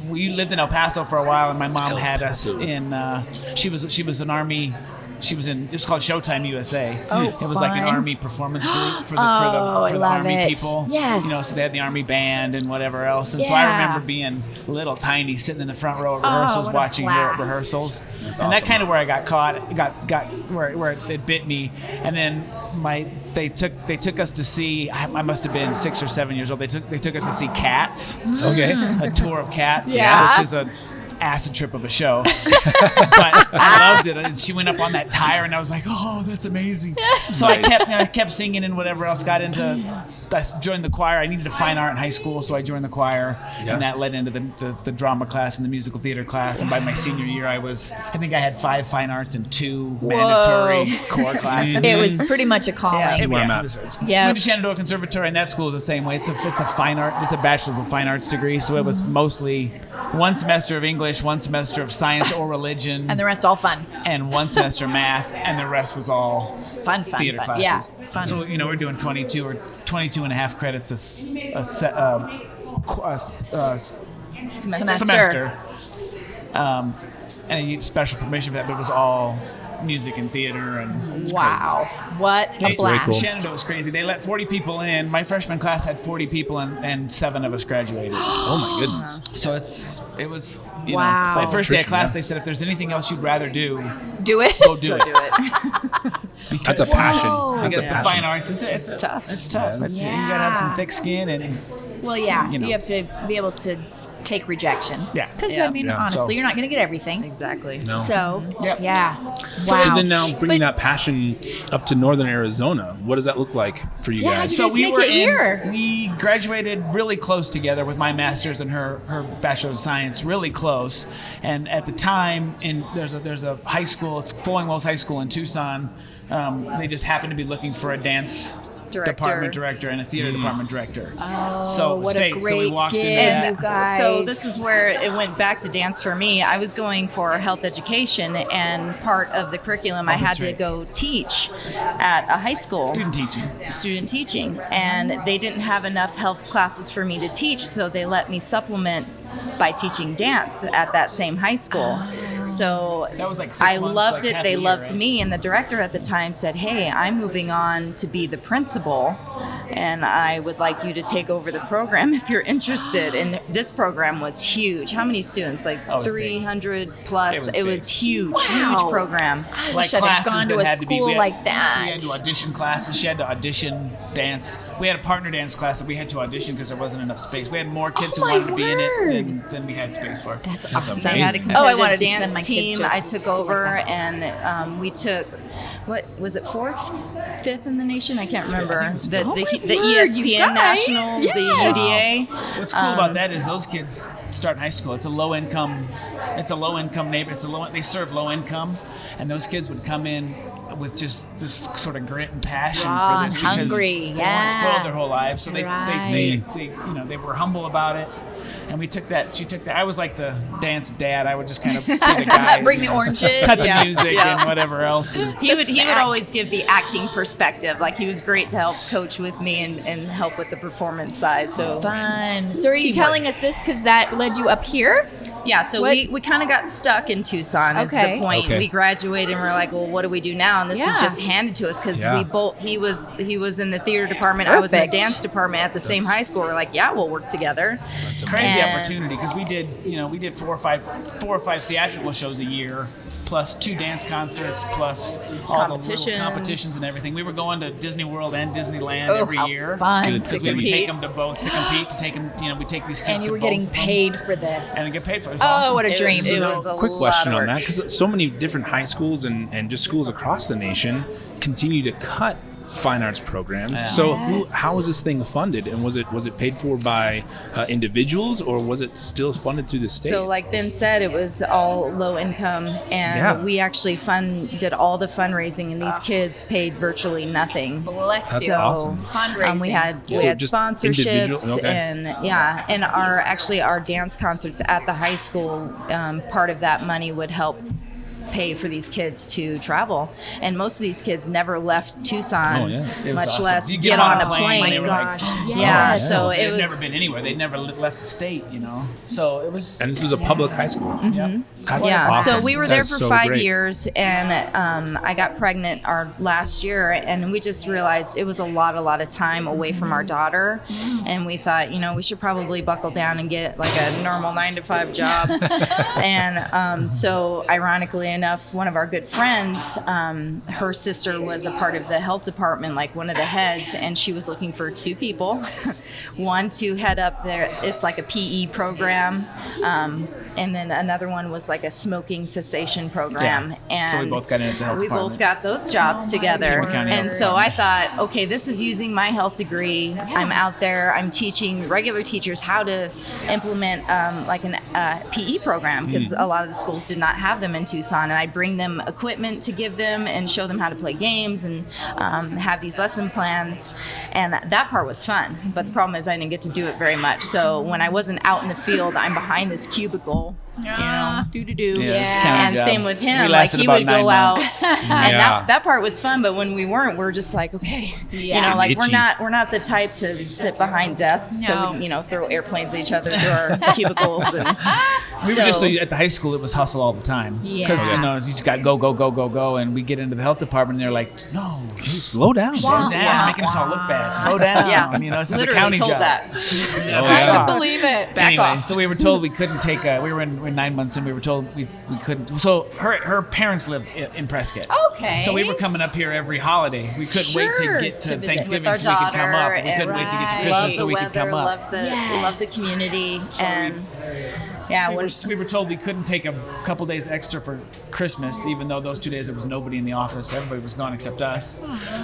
D: we lived in El Paso for a while, and my mom had us
A: Paso.
D: in. She was an Army. She was in. It was called Showtime USA.
B: Oh,
D: it was like an
B: fun.
D: Army performance group for
B: I
D: the
B: love
D: Army
B: it.
D: people.
B: Yes.
D: You know, so they had the Army band and whatever else. And so
B: Yeah.
D: I remember being little tiny, sitting in the front row at rehearsals,
B: what a
D: watching her at
B: blast.
D: rehearsals.
A: That's
D: and
A: awesome.
D: that kind of where I got caught. Got where it bit me. And then they took us to see. I must have been 6 or 7 years old. They took us to see Cats.
A: Okay.
D: A tour of Cats,
B: Yeah.
D: which is a acid trip of a show. But I loved it. And she went up on that tire, and I was like, "Oh, that's amazing!" So
A: Nice.
D: I kept singing and whatever else. I joined the choir. I needed a fine art in high school, so I joined the choir,
A: Yeah.
D: and that led into the drama class and the musical theater class. And by my senior year, I think I had 5 fine arts and 2 mandatory core classes.
B: It was pretty much a calling.
A: See where I'm at.
B: Yeah.
D: Went to Shenandoah Conservatory, and that school is the same way. It's a fine art. It's a bachelor's of fine arts degree, so it was mostly 1 semester of English, 1 semester of science or religion,
B: And the rest all fun.
D: and 1 semester of math, and the rest was all
B: Fun.
D: theater
B: fun.
D: classes.
B: Yeah. Fun.
D: So we're doing 22 and a half credits a semester. And I need special permission for that, but it was all music and theater, and it's
B: Wow. What a
A: That's way
B: blast.
A: cool.
D: Shenandoah was crazy. They let 40 people in. My freshman class had 40 people, and 7 of us graduated.
A: Oh my goodness.
D: So it was, you
B: Wow.
D: know, so my first day of
A: Attrition,
D: class,
A: yeah.
D: they said, if there's anything else you'd rather do,
B: Do it.
D: go do
C: Go
D: it.
C: do it.
A: That's a passion. That's
D: Because
A: a
D: the
A: passion.
D: fine arts, it's
C: tough.
D: It's tough.
A: Yeah.
D: It's, you gotta have some thick skin, and
B: Well, yeah.
D: You know.
B: You have to be able to take rejection.
D: Yeah.
B: Because,
C: Yeah.
B: I mean,
A: Yeah.
B: honestly,
D: So-
B: you're not going to get everything.
C: Exactly.
A: No.
B: So,
D: Yep.
B: yeah.
A: So
B: Wow.
A: then now bringing
B: But-
A: that passion up to northern Arizona, what does that look like for you
B: Yeah,
A: guys?
B: you
D: so
B: guys
D: we
B: make
D: were
B: it here.
D: we graduated really close together with my master's and her bachelor of science, really close. And at the time, there's a high school, it's Flowing Wells High School in Tucson. They just happened to be looking for a dance department director and a theater department director.
B: Oh,
D: So
B: what
D: state.
B: a
D: So we
B: great
D: walked into
B: gig,
D: that.
B: you guys.
C: So this is where it went back to dance for me. I was going for health education, and part of the curriculum I had
D: that's
C: to
D: right.
C: go teach at a high school.
D: Student teaching.
C: And they didn't have enough health classes for me to teach, so they let me supplement by teaching dance at that same high school. So
D: That was like 6
C: I
D: months,
C: loved
D: like
C: it.
D: half
C: They
D: a year,
C: loved
D: right?
C: me, and the director at the time said, "Hey, I'm moving on to be the principal, and I would like you to take over the program if you're interested." And this program was huge. How many students? Like
D: Oh, it was big.
C: 300 plus. It was
D: big.
C: huge,
B: Wow.
C: huge program.
B: I
D: Like
B: wish I'd have
D: classes
B: gone
D: that
B: to a
D: had to be-
B: school
D: we had-
B: like that.
D: We had to audition classes. She had to audition dance. We had a partner dance class that we had to audition because there wasn't enough space. We had more kids
B: Oh,
D: who
B: my
D: wanted to be in
B: word.
D: it than we had space for.
B: That's
A: That's
B: awesome.
C: I had a
A: amazing.
B: Oh, I
C: competitive
B: wanted to send
C: dance
B: my kids
C: team.
B: to a
C: I took
B: school like
C: over,
B: that.
C: and we took, what was it, 4th, 5th in the nation? I can't remember.
D: it was
C: The,
B: Oh
C: the,
B: my
C: the
B: word, you
C: ESPN
B: guys.
C: Nationals, the
B: Yes.
C: UDA.
D: What's cool about that is those kids start in high school. It's a low income neighbor. They serve low income, and those kids would come in with just this sort of grit and passion
B: Raw
D: for this
B: and
D: because
B: hungry,
D: they
B: yeah.
D: weren't spoiled their whole lives. So
B: Right.
D: they were humble about it. And we took that. She took that. I was like the dance dad. I would just kind of be the guy.
B: Bring the oranges.
D: cut the
C: Yeah.
D: music
C: Yeah.
D: and whatever else. And
C: He would
B: snack.
C: always give the acting perspective. Like, he was great to help coach with me and help with the performance side. So
B: Fun.
C: it's
B: So are you
C: teamwork.
B: telling us this because that led you up here?
C: Yeah, so
B: What-
C: we kind of got stuck in Tucson is
B: Okay.
C: the point.
A: Okay.
C: We graduated and we're like, well, what do we do now? And this was
B: Yeah.
C: just handed to us because
A: Yeah.
C: we both, he was in the theater department, I was in the
B: Perfect.
C: dance department at the same high school. We're like, yeah, we'll work together.
A: That's
D: crazy
C: And-
D: opportunity because we did 4 or five theatrical shows a year, plus 2 dance concerts, plus all the
C: Competitions.
D: little competitions and everything. We were going to Disney World and Disneyland
B: Oh,
D: every
B: how
D: year.
B: fun
A: Good.
B: to
D: Because we would
B: compete.
D: take them to both to compete, to take them, we take these kids
B: And you
D: to
B: were
D: both
B: getting
D: of them.
B: paid for this.
D: And get paid for it. It was
B: Oh,
D: awesome.
B: what a dream.
C: It
A: So
C: was
A: now,
C: a
A: quick
C: lot
A: question
C: of
A: on
C: work.
A: that, because so many different high schools and just schools across the nation continue to cut fine arts programs. So how was this thing funded, and was it paid for by individuals, or was it still funded through the state?
C: So like Ben said, it was all low income, and
A: Yeah.
C: we actually did all the fundraising, and these kids paid virtually nothing.
B: Bless
A: That's
B: you.
A: awesome.
B: Fundraising.
C: We had
A: So just individual-
C: sponsorships
A: okay.
C: and our dance concerts at the high school. Part of that money would help pay for these kids to travel, and most of these kids never left Tucson,
A: Oh, yeah.
D: It was
C: much
D: awesome.
C: less
D: You
C: get on a plane.
D: and they were like,
B: Gosh,
C: Yeah,
B: yes.
C: so
D: they'd
C: it was
D: never been anywhere. They'd never left the state, So it was.
A: and this was a public high school.
D: Yep.
A: That's
C: Yeah,
A: awesome.
C: so we were there
A: That's
C: for
A: so
C: 5
A: great.
C: years, and I got pregnant our last year, and we just realized it was a lot of time away from our daughter, and we thought, we should probably buckle down and get like a normal 9-to-5 job. And so ironically enough, one of our good friends, her sister was a part of the health department, like one of the heads, and she was looking for 2 people, one to head up there. It's like a PE program. And then another one was like a smoking cessation program.
D: Yeah.
C: And
D: So we both got in at the health
C: we
D: department.
C: both got those jobs together.
D: Kenpo County
C: And
D: Health
C: so I
D: Department.
C: thought, okay, this is using my health degree. I'm out there, I'm teaching regular teachers how to implement like an PE program, because a lot of the schools did not have them in Tucson. And I bring them equipment to give them and show them how to play games and have these lesson plans. And that part was fun. But the problem is I didn't get to do it very much. So when I wasn't out in the field, I'm behind this cubicle, do-do-do.
D: Yeah, it's kind of
C: And
D: job.
C: same with
D: We
C: him. Like
D: lasted
C: he
D: about
C: would
D: 9
C: go out,
D: months.
C: and
A: Yeah.
C: that part was fun. But when we weren't, we're just like, okay, you know, like we're
A: Itchy.
C: not the type to sit behind desks, so we, throw airplanes at each other through our cubicles. And
D: We were just at the high school. It was hustle all the time because
B: Yeah.
D: you just got go, and we get into the health department. and They're like, no,
A: Slow down.
D: slow down,
B: Yeah.
D: making us all look bad. Slow down.
C: Yeah.
D: This is a
C: literally
D: county
C: told
D: job.
C: that.
A: Oh,
B: I
A: yeah.
B: can believe it.
D: Anyway, so we were told we couldn't take. We were in 9 months, and we were told we couldn't. So her parents live in Prescott.
B: Okay.
D: So we were coming up here every holiday. We couldn't wait
B: Sure,
D: to get
B: to
D: to
B: visit
D: Thanksgiving
C: with
D: so
C: our
D: we could come up.
C: daughter,
D: We couldn't wait to get to
B: and
D: Christmas
C: Love
D: so
C: the
D: we
C: weather,
D: could come up.
C: love the community, and yeah,
D: We were told we couldn't take a couple days extra for Christmas, even though those 2 days there was nobody in the office. Everybody was gone except us.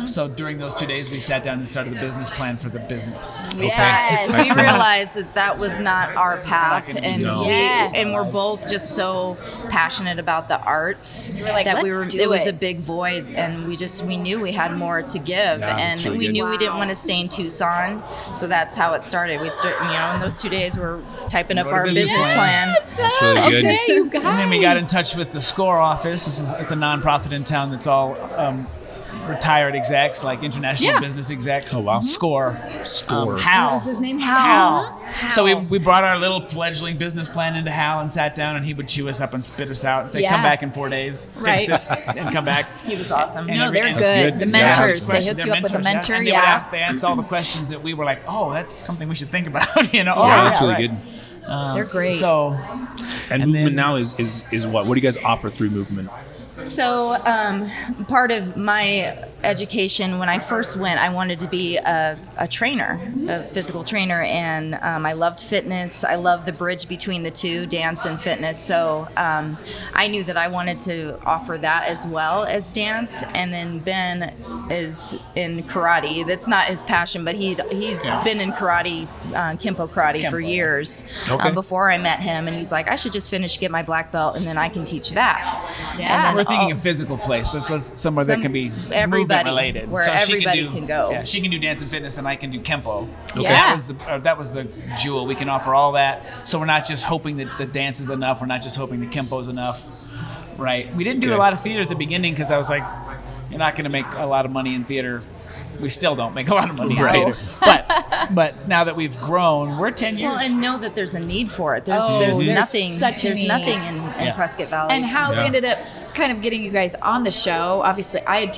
D: So during those 2 days, we sat down and started the business plan for the business.
C: Yes, we
A: Excellent.
C: realized that was not our path,
D: gonna be
C: and
A: No.
B: Yes.
C: and we're both just so passionate about the arts
B: like,
C: that
B: "Let's do
C: it was
B: it."
C: a big void, and we knew we had more to give,
A: Yeah,
C: and
A: that's really
C: we
A: good.
C: knew we didn't want to stay in Tucson, so that's how it started. We in those 2 days we're typing up
D: wrote a
C: our
D: business
C: business plan.
A: That's really good.
B: Okay, you guys.
D: And then we got in touch with the SCORE office. It's a nonprofit in town that's all retired execs, like international
B: Yeah.
D: business execs.
A: Oh, wow.
D: SCORE.
A: Score.
D: Hal.
B: What was his name?
D: Hal.
C: Hal.
D: So we brought our little fledgling business plan into Hal and sat down, and he would chew us up and spit us out and say,
B: Yeah.
D: "Come back in 4 days,
B: Right.
D: fix this, and come back."
C: He was awesome.
D: And
B: No, they're
D: and-
B: good. The
A: Yeah.
B: mentors. They
D: Questions,
B: hook
D: they're
B: you up with a
D: mentors,
B: mentor.
D: And
B: Yeah.
D: they asked all the questions that we were like, "Oh, that's something we should think about." Oh,
A: Yeah, that's really
D: right.
A: good.
B: They're great.
D: So
A: And
D: And
A: movement
D: then-
A: now is what? What do you guys offer through movement?
C: So, part of my education, when I first went, I wanted to be a trainer, a physical trainer, and I loved fitness. I loved the bridge between the two, dance and fitness. So, I knew that I wanted to offer that as well as dance. And then Ben is in karate. That's not his passion, but he's been in karate, Kenpo karate for
D: Kenpo.
C: years
A: Okay.
C: before I met him. And he's like, I should just finish, get my black belt, and then I can teach that.
B: Yeah.
C: And
D: we're
C: then
D: thinking a physical place. Let's somewhere that can be
C: everybody,
D: movement related,
C: where
D: she
C: everybody can go.
D: Yeah, she can do dance and fitness, and I can do Kenpo.
B: Okay.
C: Yeah.
D: That was the jewel. We can offer all that, so we're not just hoping that the dance is enough. We're not just hoping the Kenpo is enough. Right? We didn't do
A: Good.
D: a lot of theater at the beginning because I was like, you're not going to make a lot of money in theater. We still don't make a lot of money
A: Right.
D: in theater. But now that we've grown, we're 10 years.
C: Well, and know that there's a need for it. There's
B: there's
C: nothing.
B: such a
C: there's
B: need.
C: nothing in
D: Yeah.
C: Prescott Valley.
B: And how we
A: Yeah.
B: ended up kind of getting you guys on the show. Obviously, I had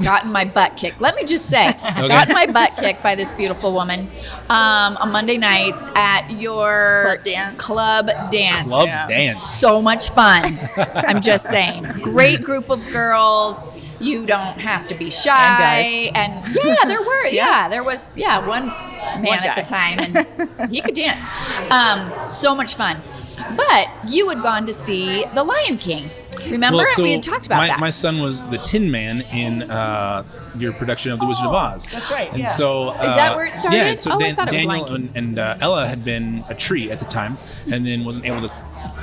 B: gotten my butt kicked. Let me just say, gotten my butt kicked by this beautiful woman on Monday nights at your
C: Club dance.
B: Club dance.
A: Club
D: Yeah.
A: dance.
B: So much fun. I'm just saying. Great group of girls. You don't have to be shy. And yeah, there were. Yeah, there was. Yeah, one man at the time, and he could dance. So much fun. But you had gone to see The Lion King. Remember?
A: so
B: We had talked about that.
A: my son was the Tin Man in your production of The Wizard of Oz.
D: That's right,
A: And
D: yeah.
A: so
B: Is that where it started?
A: Yeah. So
B: Oh, I thought it was
A: Daniel
B: Lion
A: and Ella had been a tree at the time, and then wasn't able to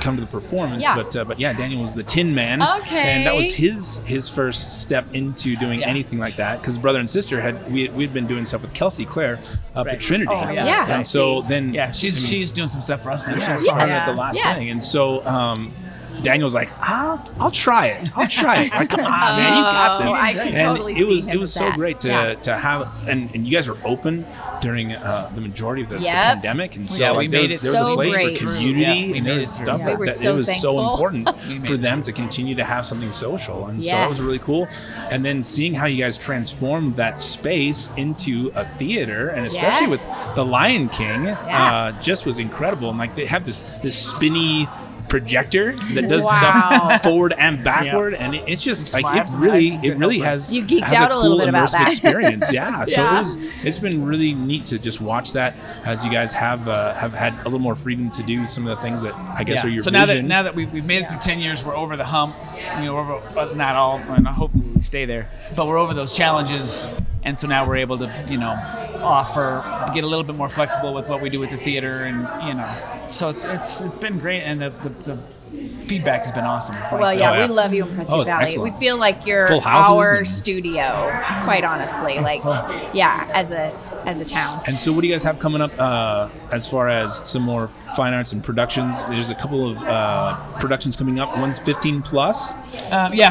A: come to the performance.
B: Yeah.
A: But yeah, Daniel was the Tin Man.
B: Okay.
A: And that was his first step into doing anything like that, because brother and sister we'd been doing stuff with Kelsey Claire up at
D: Right.
A: Trinity.
D: Oh, yeah.
B: Yeah.
A: And so then
D: yeah, she's doing some stuff for us now.
A: yeah,
D: She's
A: so I was
B: Yes.
A: at the last
B: Yes.
A: thing, and so Daniel's like, I'll try it. Like, come on, man, you got this.
B: I could
A: and
B: totally
A: it was
B: see him
A: it was
B: with
A: so
B: that.
A: great to have, and you guys were open during the majority of the
B: Yep.
A: pandemic, and so
D: Yeah, we
A: like, there
D: made
A: was
D: it
A: a
B: so
A: place
B: great.
A: for community,
D: Yeah, we
A: and there
D: made
A: was
D: it through.
A: stuff
B: We
A: that,
B: were
A: that
B: so
A: it was
B: thankful.
A: so important
D: We made
A: for
D: it.
A: them to continue to have something social, and so that was
B: Yes.
A: really cool. And then seeing how you guys transformed that space into a theater, and especially
B: Yeah.
A: with The Lion King,
B: Yeah.
A: just was incredible. And like they have this spinny projector that does
B: Wow.
A: stuff forward and backward, and it's just
D: Some
A: like
D: slides,
A: it
D: some
A: really
D: knives, some good helpers.
A: has
B: You geeked
A: has
B: out a little
A: cool
B: bit about
A: immersive
B: that.
A: experience. Yeah, so
B: Yeah.
A: it's been really neat to just watch that as you guys have had a little more freedom to do some of the things that I guess are your
D: so
A: vision.
D: now that we've made it through 10 years, we're over the hump. We're over, not all, and I hope we stay there, but we're over those challenges, and so now we're able to get a little bit more flexible with what we do with the theater, and so it's been great, and the feedback has been awesome.
B: Well, yeah,
A: Oh, yeah.
B: we love you in Prescott
A: Oh, it's
B: Valley.
A: excellent.
B: We feel like you're
A: Full houses
B: our
A: and-
B: studio, quite honestly. Like,
D: cool.
B: yeah, as a as a town.
A: And so what do you guys have coming up as far as some more fine arts and productions? There's a couple of productions coming up. One's 15 plus.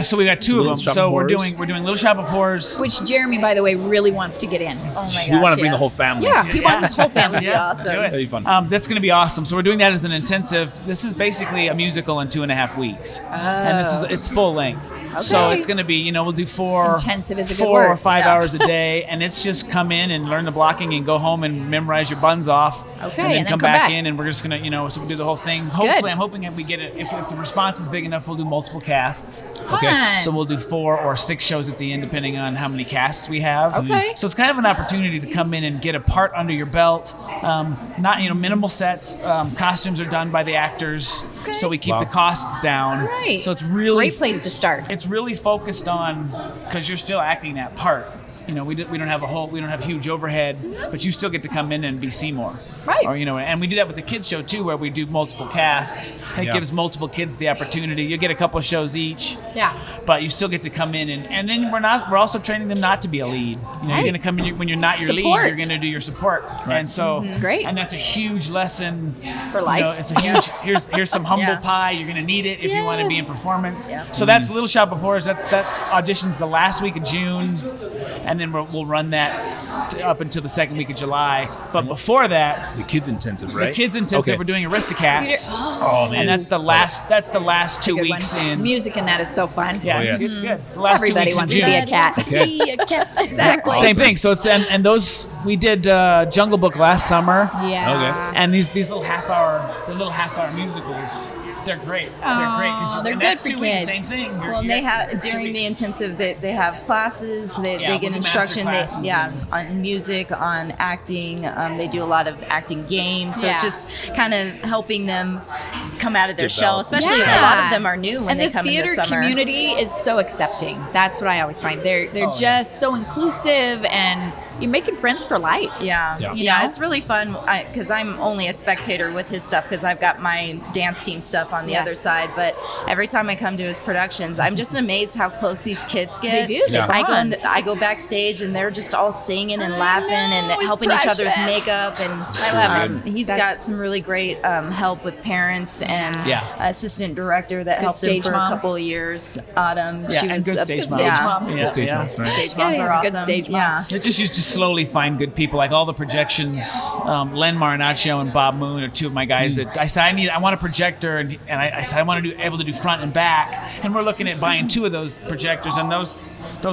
D: So we got two
A: Little
D: of them.
A: Shop
D: So
A: of
D: we're
A: Horrors.
D: doing Little Shop of Horrors.
B: Which Jeremy, by the way, really wants to get in.
C: Oh my gosh,
A: We want to bring the
C: yes.
A: whole family.
B: Yeah, he wants his whole family.
C: That'd be awesome.
D: Do it.
A: That'd be fun.
D: That's going to be awesome. So we're doing that as an intensive. This is basically a musical in 2.5 weeks, and it's full length. So it's going to be, we'll do
B: Intensive is a good
D: 4
B: word.
D: or 5
B: Yeah.
D: hours a day, and it's just come in and learn the blocking and go home and memorize your buns off.
B: Okay,
D: and then
B: and then
D: come
B: come
D: back
B: back.
D: in, and we're just going to, so we'll do the whole thing.
B: good.
D: Hopefully, I'm hoping if we get it, if the response is big enough, we'll do multiple casts.
B: Fun.
D: So we'll do 4 or 6 shows at the end, depending on how many casts we have.
B: Okay.
D: So it's kind of an opportunity to come in and get a part under your belt. Not minimal sets. Costumes are done by the actors, so we keep
A: Wow.
D: the costs down.
B: Right.
D: So it's really
B: Great place to start.
D: It's really focused on, because you're still acting that part. We don't have huge overhead, but you still get to come in and be Seymour.
B: Right.
D: Or and we do that with the kids show too, where we do multiple casts. It
A: Yeah.
D: gives multiple kids the opportunity. You get a couple of shows each.
B: Yeah.
D: But you still get to come in and then we're also training them not to be a lead. You're
B: Right.
D: going to come in when you're not your lead,
B: Support.
D: you're going to do your support.
A: Right.
D: And so
B: That's great.
D: And that's a huge lesson
B: For life.
D: It's a huge here's some humble
C: Yeah.
D: pie. You're going to need it if you want to be in
B: Yes.
D: performance.
C: Yeah.
D: So that's Little Shop of Horrors. That's auditions the last week of June, and then we'll run that up until the second week of July. But before that,
A: The kids intensive, right?
D: the kids intensive,
A: Okay.
D: we're doing Aristocats.
A: Oh man.
D: And that's the last two
B: Good
D: weeks
B: one.
D: in.
B: Music in that is so fun.
D: Yeah,
A: Oh, yes.
D: it's good. The last
B: Everybody
D: 2 weeks
B: wants
D: in
B: to
D: June.
B: be a cat.
A: Okay.
B: Exactly.
D: Same thing. So it's and those we did Jungle Book last summer,
B: Yeah.
D: and these little half hour musicals. They're great. They're great because
B: they're
D: that's
B: good for
D: 2 weeks.
B: kids.
D: Same thing.
C: Well, and they have during the intensive, they have classes. They
D: Yeah,
C: get
D: we'll do
C: instruction.
D: master classes
C: On music, on acting. They do a lot of acting games. So it's
B: Yeah.
C: just kind of helping them come out of their
A: Develop.
C: shell. Especially
B: Yeah.
C: a lot of them are new when
B: and
C: they
B: the
C: come in
B: theater
C: the summer.
B: community is so accepting. That's what I always find. They're just so inclusive, and you're making friends for life.
C: Yeah,
A: Yeah.
C: yeah,
B: know?
C: it's really fun because I'm only a spectator with his stuff because I've got my dance team stuff on the
B: Yes.
C: other side. But every time I come to his productions, I'm just amazed how close these kids get.
B: They do. They
A: Yeah.
B: bond.
C: I go backstage and they're just all singing and laughing and
B: know, it's
C: helping each other with
B: precious.
C: makeup. And
B: I love it.
C: he's got some really great help with parents and
D: Yeah.
C: assistant director that
B: Good
C: helped him
B: stage
C: for
B: moms.
C: a couple of years. Autumn,
D: Yeah,
C: she
D: and
C: was
D: good
C: a-
D: stage
B: Good
D: moms.
B: stage
C: Yeah.
B: moms.
A: Good stage moms, right?
C: Stage
B: Yeah,
C: moms
B: yeah,
C: are
B: good
C: awesome.
B: stage
C: Yeah.
B: moms.
D: It's just you just slowly find good people, like all the projections. Len Marinaccio and Bob Moon are two of my guys that I said I want a projector, and I said I want to be able to do front and back, and we're looking at buying 2 of those projectors, and those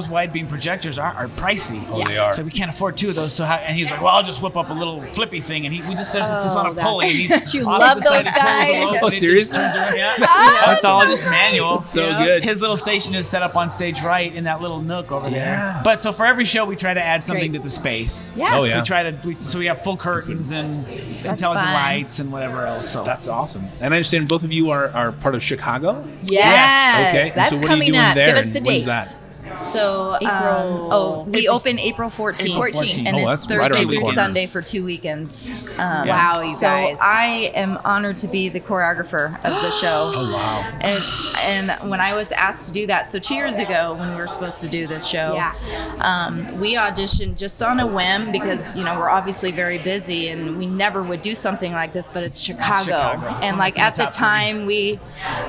D: wide beam projectors are pricey.
A: Oh, they are.
D: So we can't afford 2 of those. So and he was like, well, I'll just whip up a little flippy thing, and it's just on a pulley, and he's
B: Don't you
D: off
B: love
D: to the side
B: those
D: and pulls
B: guys?
D: it open,
A: Oh,
D: and it
A: serious?
D: just turns around. Yeah. It's all just manual.
A: So good.
D: His little station is set up on stage right in that little nook over
A: Yeah.
D: there. But so for every show, we try to add something
B: Great.
D: to the space.
B: Yeah.
A: Oh, yeah.
D: We try to, so we have full curtains and intelligent
B: fun.
D: lights and whatever else. So
A: That's awesome. And I understand both of you are part of Chicago.
B: Yes.
A: Okay.
B: That's
A: so what are
B: coming
A: you doing
B: up.
A: there?
B: Give us
A: and
B: the
A: when's
B: dates.
A: that?
C: So, we
B: April-
C: open April 14th.
B: April 14th.
C: And
A: Oh,
C: it's
A: that's right
C: Thursday
A: around the
C: through
A: corner.
C: Sunday for 2 weekends.
B: Wow, you
C: so
B: guys.
C: I am honored to be the choreographer of the show.
A: Oh wow.
C: And when I was asked to do that, so 2 years ago when we were supposed to do this show, we auditioned just on a whim because we're obviously very busy and we never would do something like this, but it's Chicago.
D: It's
C: And like
D: in the
C: at the
D: top 30.
C: time we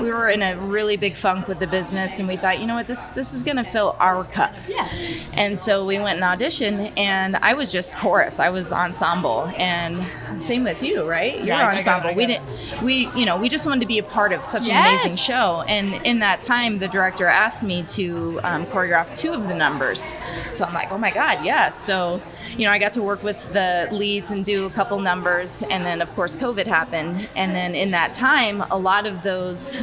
C: were in a really big funk with the business, and we thought, you know what, this is gonna fill our cup.
B: Yes.
C: And so we went and auditioned, and I was just chorus. I was ensemble, and same with you, right? You're
D: I got it,
C: ensemble.
D: I got it.
C: We just wanted to be a part of such an
B: Yes.
C: amazing show. And in that time, the director asked me to choreograph 2 of the numbers. So I'm like, oh my God, yes. So, I got to work with the leads and do a couple numbers, and then of course COVID happened, and then in that time, a lot of those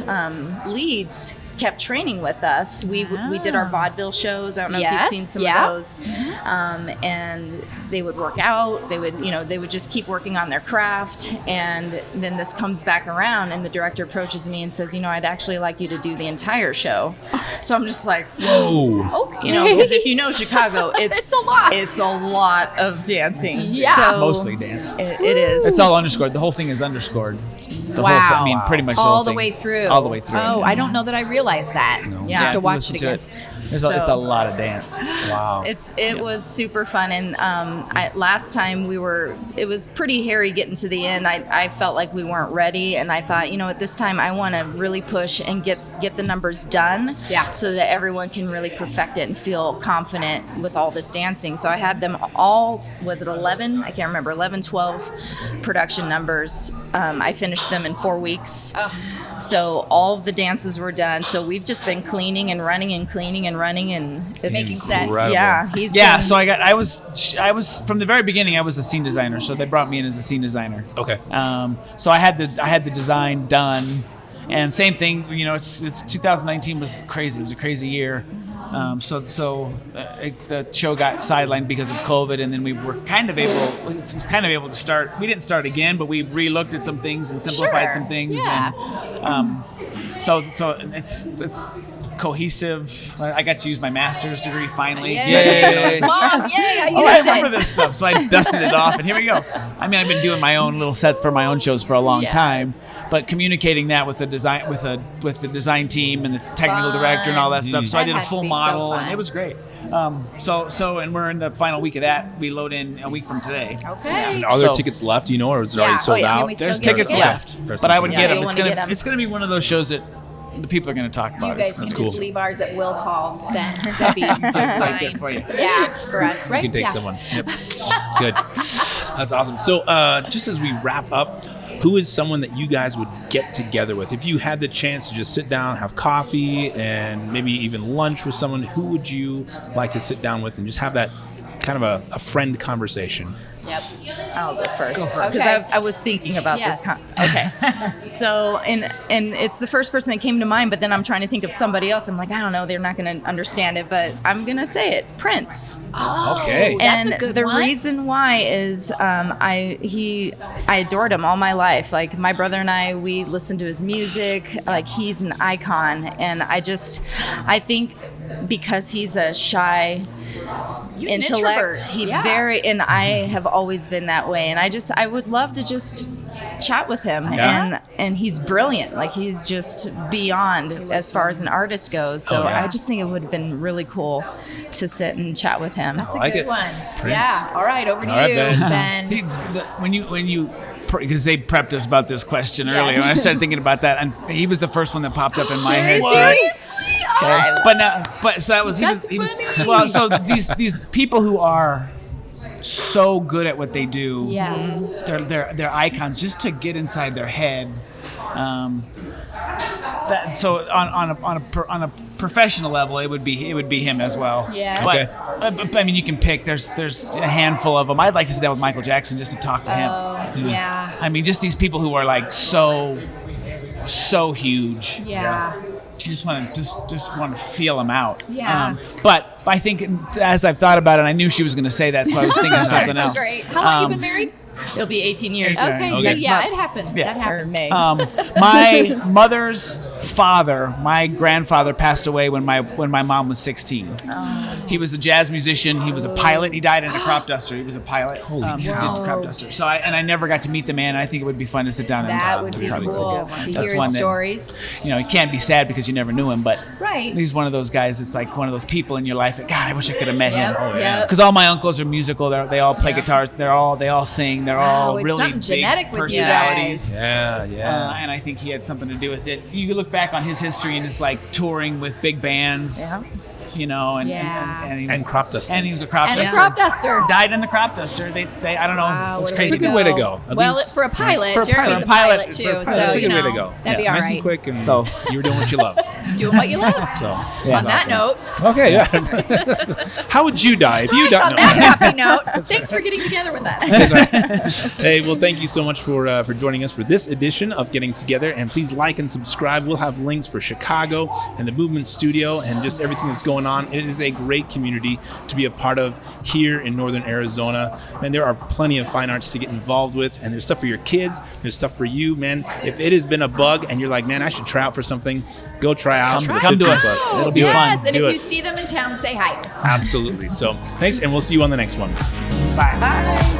C: leads kept training with us. We did our vaudeville shows. I don't know if you've
B: Yes,
C: seen some
B: yeah.
C: of those. And they would work out. They would just keep working on their craft. And then this comes back around, and the director approaches me and says, I'd actually like you to do the entire show. So I'm just like,
A: Whoa.
B: Okay.
C: because if you know Chicago,
B: It's a lot.
C: It's a lot of dancing.
B: Yeah.
C: So
D: it's mostly dance.
C: it is.
D: It's all underscored. The whole thing is underscored. The
B: Wow.
D: whole thing, pretty much the
B: All
D: whole
B: the
D: thing.
B: way through.
D: All the way through.
B: Oh, I don't know that I realized that.
A: No.
B: Yeah, I have to
D: if you
B: watch
D: listen
B: it
D: to
B: again.
D: It's a lot of dance.
A: Wow.
C: It was super fun, and last time it was pretty hairy getting to the end. I felt like we weren't ready, and I thought, at this time I want to really push and get the numbers done, so that everyone can really perfect it and feel confident with all this dancing. So I had them all, was it 11? I can't remember, 11, 12 production numbers. I finished them in 4 weeks. So all of the dances were done. So we've just been cleaning and running and
B: making sets.
C: Yeah,
D: So I was from the very beginning. I was a scene designer, so they brought me in as a scene designer.
A: Okay.
D: So I had the design done, and same thing. It's 2019 was crazy. It was a crazy year. The show got sidelined because of COVID, and then we were kind of able to start. We didn't start again, but we re-looked at some things and simplified some things.
B: Yeah.
D: And, so it's cohesive. I got to use my master's degree finally.
B: Yay. Mom, yay, I used
D: I remember this stuff, so I dusted it off, and here we go. I mean, I've been doing my own little sets for my own shows for a long time, but communicating that with the design with the design team and the technical director and all that stuff. So I did a full model, and it was great. And we're in the final week of that. We load in a week from today.
B: Okay.
A: And are there tickets left, or is it already sold out?
D: There's tickets left, but I would get them. It's
C: Get
D: gonna be one of those shows that the people are going to talk about.
B: You guys can just leave ours at will call. Then that'd be fine
D: for you.
B: Yeah, for us, right?
A: You can take someone. Yep. Good. That's awesome. So just as we wrap up, who is someone that you guys would get together with? If you had the chance to just sit down, have coffee, and maybe even lunch with someone, who would you like to sit down with and just have that kind of a friend conversation?
B: Yep.
C: I'll go first
B: Okay.
C: because I was thinking about this. Okay. So and it's the first person that came to mind, but then I'm trying to think of somebody else. I'm like, I don't know, they're not going to understand it, but I'm going to say it, Prince.
B: Oh,
A: okay.
B: That's
C: And
B: a good
C: the
B: one.
C: reason why is I adored him all my life. Like my brother and I, we listened to his music. Like he's an icon, and I think because he's a shy intellect, and I have always been that way, and I would love to just chat with him. And he's brilliant. Like he's just beyond as far as an artist goes. So I just think it would have been really cool to sit and chat with him.
B: That's a
A: like
B: good
A: it.
B: one.
A: Prince.
B: Yeah. All right, over to
A: All right,
B: you,
A: Ben.
B: Ben.
D: When you because they prepped us about this question earlier, and I started thinking about that, and he was the first one that popped up in my head.
B: Seriously?
D: So that was he was
B: funny.
D: well. So these people who are so good at what they do,
B: Yes.
D: they're icons. Just to get inside their head. So on a professional level, it would be him as well.
B: Yes.
D: But I mean, you can pick. There's a handful of them. I'd like to sit down with Michael Jackson just to talk to him.
B: Oh, yeah.
D: I mean, just these people who are like so huge.
B: Yeah.
D: You just want to feel them out.
B: Yeah.
D: But I think as I've thought about it, I knew she was going to say that, so I was thinking of something else.
B: Great. How long you been married?
C: It'll be 18 years.
B: Okay, so
D: Next
B: yeah,
C: month.
B: it happens.
D: Yeah.
B: That happens.
C: May.
D: My mother's father, my grandfather, passed away when my mom was 16. He was a jazz musician. He was a pilot. He died in a crop duster. He was a pilot.
A: Holy cow.
D: Did the crop duster. So I never got to meet the man. I think it would be fun to sit down and
B: That
D: talk
B: would
D: to
B: be
D: him.
B: cool to
D: That's
B: hear
D: one
B: his
D: that-
B: stories.
D: You can't be sad because you never knew him, but
B: Right.
D: he's one of those guys. It's like one of those people in your life that, God, I wish I could have met
B: Yep,
D: him.
A: Oh, yeah.
B: yep.
D: Because all my uncles are musical. They all play guitars. They all sing. They're all
B: it's
D: really
B: something
D: big
B: genetic with you
D: personalities.
B: guys.
A: Yeah.
D: And I think he had something to do with it. You look back on his history and it's like touring with big bands, and he was,
A: And crop dusting.
D: And he was a crop
B: And a
D: duster.
B: crop duster.
D: Died in the crop duster. They I don't know.
B: Wow,
D: it was
B: what a
D: crazy.
A: It's a good way to go. At
B: Well,
A: least,
B: for a pilot,
D: For a
B: Jeremy's a
D: pilot,
B: pilot too,
D: for a pilot.
B: so
A: That's a good way to
B: know,
A: go.
B: that'd be all
A: Nice
B: right.
A: and quick, and
D: So-
A: you were doing what you love.
B: Doing what you love.
A: So
B: On
A: that's
B: that
A: awesome.
B: note,
A: Okay, yeah. How would you die if you
B: on
A: died?
B: that happy note, thanks for getting together with us.
A: That's right. Hey, well, thank you so much for joining us for this edition of Getting Together. And please like and subscribe. We'll have links for Chicago and the Movement Studio and just everything that's going on. It is a great community to be a part of here in Northern Arizona. And there are plenty of fine arts to get involved with. And there's stuff for your kids. There's stuff for you, man. If it has been a bug and you're like, man, I should try out for something, go try out. for the
D: Come to
A: 15
D: us.
A: bucks.
D: It'll be
B: yes,
D: fun.
B: and
A: Do
B: if
A: it.
B: you see them in town, say hi.
A: Absolutely. So thanks, and we'll see you on the next one.
D: Bye.
C: Bye.